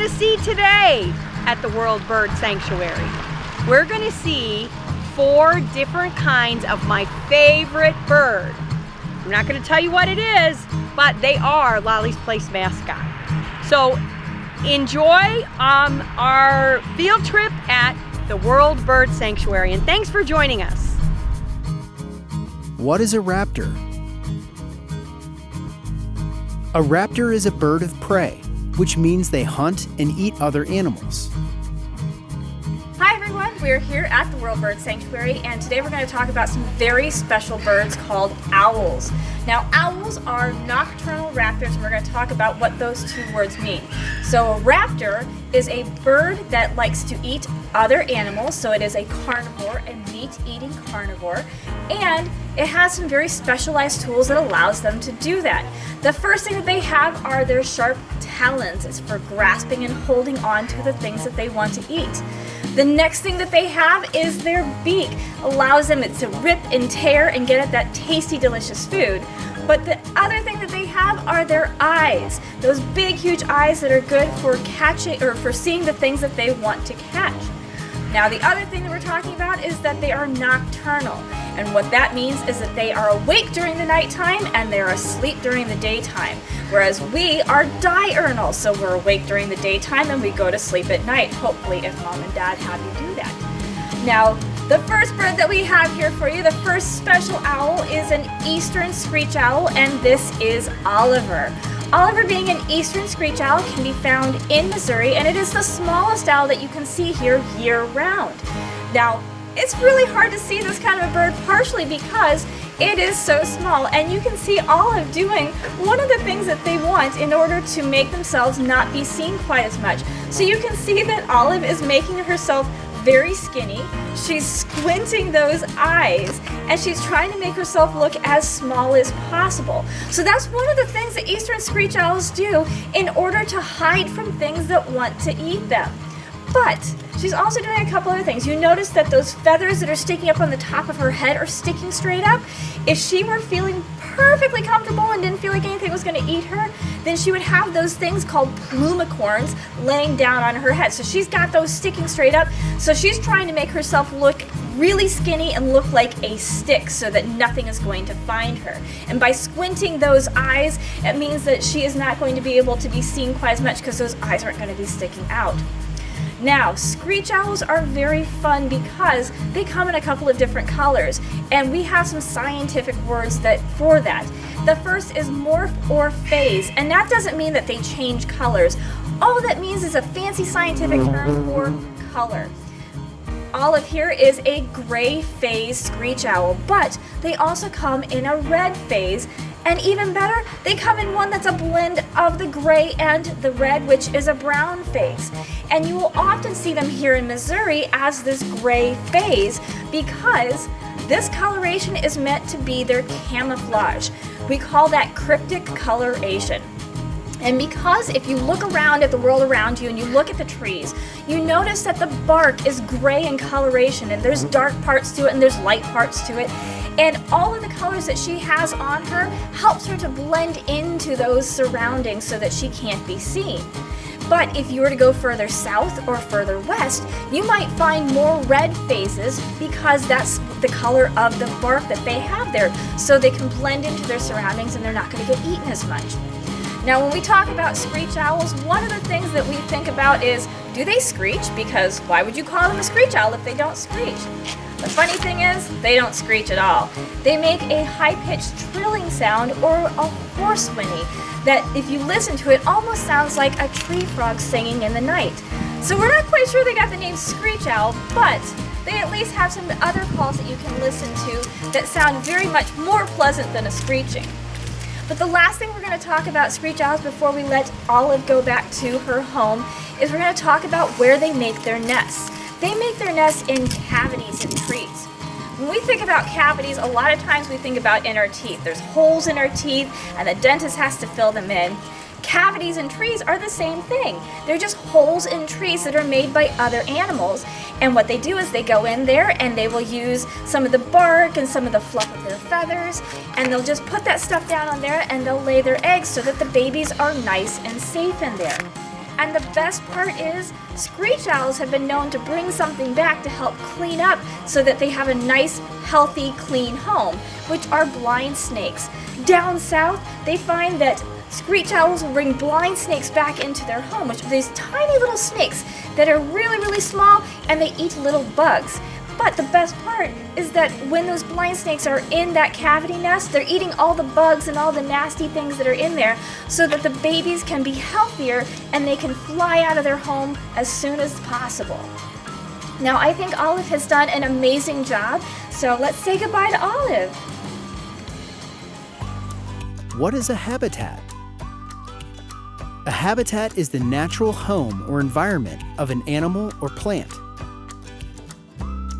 to see today at the World Bird Sanctuary? We're going to see 4 different kinds of my favorite bird. I'm not going to tell you what it is, but they are Lolly's Place mascot. So enjoy our field trip at the World Bird Sanctuary, and thanks for joining us. What is a raptor? A raptor is a bird of prey, which means they hunt and eat other animals. Hi everyone, we're here at the World Bird Sanctuary, and today we're going to talk about some very special birds called owls. Now, owls are nocturnal raptors, and we're going to talk about what those 2 words mean. So a raptor is a bird that likes to eat other animals, so it is a carnivore, a meat-eating carnivore, and it has some very specialized tools that allows them to do that. The first thing that they have are their sharp talons. It's for grasping and holding on to the things that they want to eat. The next thing that they have is their beak. Allows them to rip and tear and get at that tasty, delicious food. But the other thing that they have are their eyes. Those big, huge eyes that are good for catching or for seeing the things that they want to catch. Now, the other thing that we're talking about is that they are nocturnal. And what that means is that they are awake during the nighttime and they're asleep during the daytime. Whereas we are diurnal, so we're awake during the daytime and we go to sleep at night, hopefully if mom and dad have you do that. Now, the first bird that we have here for you, the first special owl, is an Eastern Screech Owl, and this is Oliver. Oliver, being an Eastern Screech Owl, can be found in Missouri, and it is the smallest owl that you can see here year-round. Now, it's really hard to see this kind of a bird, partially because it is so small, and you can see Olive doing one of the things that they want in order to make themselves not be seen quite as much. So you can see that Olive is making herself very skinny. She's squinting those eyes, and she's trying to make herself look as small as possible. So that's one of the things that Eastern Screech Owls do in order to hide from things that want to eat them. But she's also doing a couple other things. You notice that those feathers that are sticking up on the top of her head are sticking straight up. If she were feeling perfectly comfortable and didn't feel like anything was going to eat her, then she would have those things called plumicorns laying down on her head. So she's got those sticking straight up. So she's trying to make herself look really skinny and look like a stick so that nothing is going to find her. And by squinting those eyes, it means that she is not going to be able to be seen quite as much because those eyes aren't going to be sticking out. Now, screech owls are very fun because they come in a couple of different colors, and we have some scientific words for that. The first is morph or phase, and that doesn't mean that they change colors. All that means is a fancy scientific term for color. Olive here is a gray phase screech owl, but they also come in a red phase. And even better, they come in one that's a blend of the gray and the red, which is a brown phase. And you will often see them here in Missouri as this gray phase because this coloration is meant to be their camouflage. We call that cryptic coloration. And because if you look around at the world around you and you look at the trees, you notice that the bark is gray in coloration, and there's dark parts to it and there's light parts to it. And all of the colors that she has on her helps her to blend into those surroundings so that she can't be seen. But if you were to go further south or further west, you might find more red phases because that's the color of the bark that they have there. So they can blend into their surroundings and they're not going to get eaten as much. Now, when we talk about screech owls, one of the things that we think about is, do they screech? Because why would you call them a screech owl if they don't screech? The funny thing is, they don't screech at all. They make a high-pitched trilling sound or a hoarse whinny that, if you listen to it, almost sounds like a tree frog singing in the night. So we're not quite sure they got the name screech owl, but they at least have some other calls that you can listen to that sound very much more pleasant than a screeching. But the last thing we're going to talk about screech owls before we let Olive go back to her home is we're going to talk about where they make their nests. They make their nests in cavities in trees. When we think about cavities, a lot of times we think about in our teeth. There's holes in our teeth and the dentist has to fill them in. Cavities in trees are the same thing. They're just holes in trees that are made by other animals. And what they do is they go in there and they will use some of the bark and some of the fluff of their feathers, and they'll just put that stuff down on there and they'll lay their eggs so that the babies are nice and safe in there. And the best part is, screech owls have been known to bring something back to help clean up so that they have a nice, healthy, clean home, which are blind snakes. Down south, they find that screech owls will bring blind snakes back into their home, which are these tiny little snakes that are really, really small, and they eat little bugs. But the best part is that when those blind snakes are in that cavity nest, they're eating all the bugs and all the nasty things that are in there so that the babies can be healthier and they can fly out of their home as soon as possible. Now, I think Olive has done an amazing job, so let's say goodbye to Olive. What is a habitat? A habitat is the natural home or environment of an animal or plant.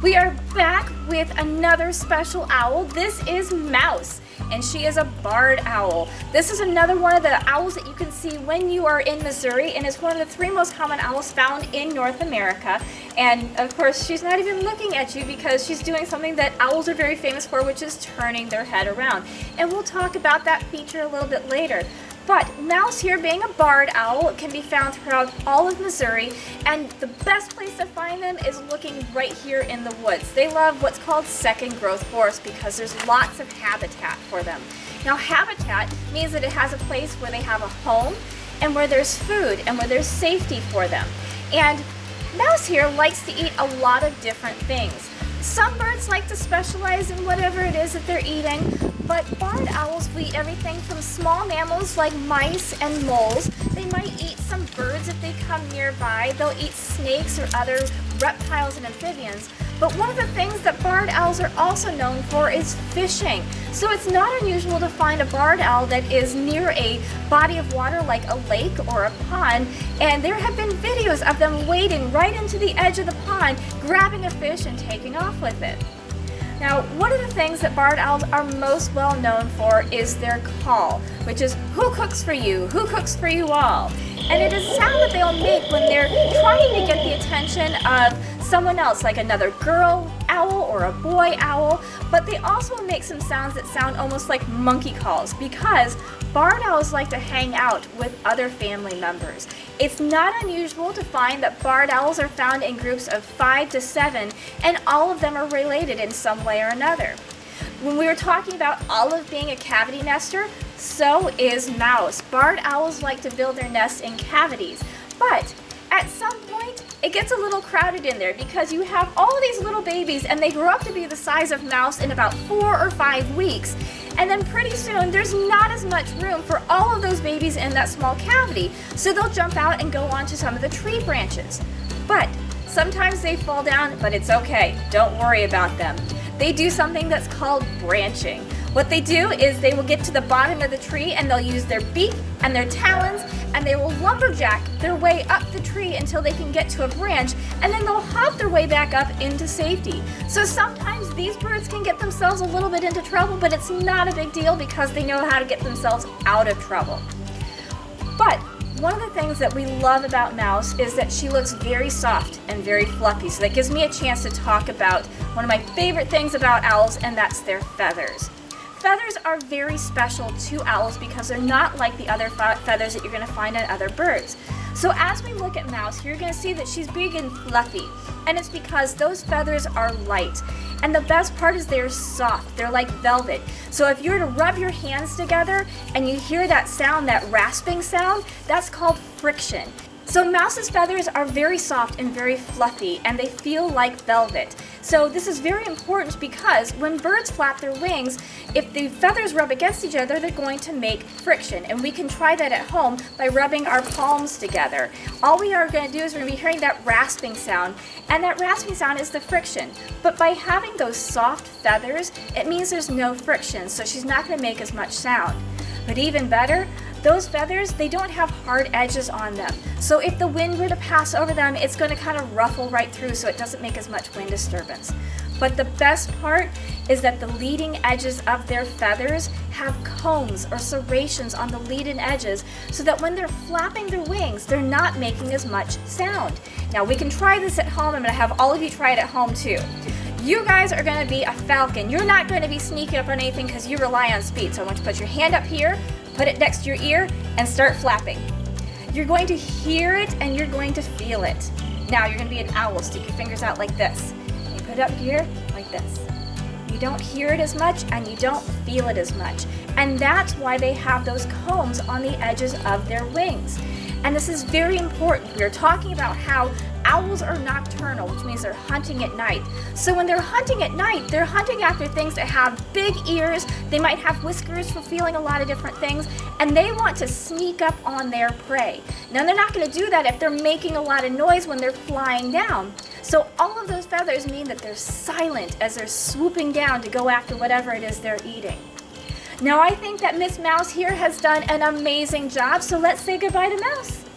We are back with another special owl. This is Mouse, and she is a barred owl. This is another one of the owls that you can see when you are in Missouri, and it's one of the 3 most common owls found in North America. And of course, she's not even looking at you because she's doing something that owls are very famous for, which is turning their head around. And we'll talk about that feature a little bit later. But Mouse here, being a barred owl, can be found throughout all of Missouri, and the best place to find them is looking right here in the woods. They love what's called second growth forest because there's lots of habitat for them. Now, habitat means that it has a place where they have a home and where there's food and where there's safety for them. And Mouse here likes to eat a lot of different things. Some birds like to specialize in whatever it is that they're eating, but barred owls will eat everything from small mammals like mice and moles. They might eat some birds if they come nearby. They'll eat snakes or other reptiles and amphibians. But one of the things that barred owls are also known for is fishing. So it's not unusual to find a barred owl that is near a body of water like a lake or a pond, and there have been videos of them wading right into the edge of the pond, grabbing a fish and taking off with it. Now, one of the things that barred owls are most well known for is their call, which is, "Who cooks for you? Who cooks for you all?" And it is a sound that they'll make when they're trying to get the attention of someone else, like another girl owl or a boy owl, but they also make some sounds that sound almost like monkey calls because barred owls like to hang out with other family members. It's not unusual to find that barred owls are found in groups of 5 to 7, and all of them are related in some way or another. When we were talking about Olive being a cavity nester, so is Mouse. Barred owls like to build their nests in cavities, but at some point, it gets a little crowded in there because you have all of these little babies and they grow up to be the size of Mouse in about 4 or 5 weeks. And then pretty soon, there's not as much room for all of those babies in that small cavity. So they'll jump out and go onto some of the tree branches. But sometimes they fall down, but it's okay. Don't worry about them. They do something that's called branching. What they do is they will get to the bottom of the tree and they'll use their beak and their talons and they will lumberjack their way up the tree until they can get to a branch, and then they'll hop their way back up into safety. So sometimes these birds can get themselves a little bit into trouble, but it's not a big deal because they know how to get themselves out of trouble. But one of the things that we love about Mouse is that she looks very soft and very fluffy. So that gives me a chance to talk about one of my favorite things about owls, and that's their feathers. Feathers are very special to owls because they're not like the other feathers that you're going to find on other birds. So as we look at Mouse, you're going to see that she's big and fluffy, and it's because those feathers are light. And the best part is they're soft. They're like velvet. So if you were to rub your hands together and you hear that sound, that rasping sound, that's called friction. So Mouse's feathers are very soft and very fluffy, and they feel like velvet. So this is very important because when birds flap their wings, if the feathers rub against each other, they're going to make friction. And we can try that at home by rubbing our palms together. All we are going to do is we're going to be hearing that rasping sound, and that rasping sound is the friction. But by having those soft feathers, it means there's no friction, so she's not going to make as much sound. But even better, those feathers, they don't have hard edges on them. So if the wind were to pass over them, it's going to kind of ruffle right through so it doesn't make as much wind disturbance. But the best part is that the leading edges of their feathers have combs or serrations on the leading edges so that when they're flapping their wings, they're not making as much sound. Now we can try this at home. I'm going to have all of you try it at home too. You guys are going to be a falcon. You're not going to be sneaking up on anything because you rely on speed. So I want you to put your hand up here, put it next to your ear, and start flapping. You're going to hear it and you're going to feel it. Now you're going to be an owl. Stick your fingers out like this. You put it up here like this. You don't hear it as much and you don't feel it as much. And that's why they have those combs on the edges of their wings. And this is very important. We are talking about how owls are nocturnal, which means they're hunting at night. So when they're hunting at night, they're hunting after things that have big ears. They might have whiskers for feeling a lot of different things, and they want to sneak up on their prey. Now they're not going to do that if they're making a lot of noise when they're flying down. So all of those feathers mean that they're silent as they're swooping down to go after whatever it is they're eating. Now I think that Miss Mouse here has done an amazing job, so let's say goodbye to Mouse.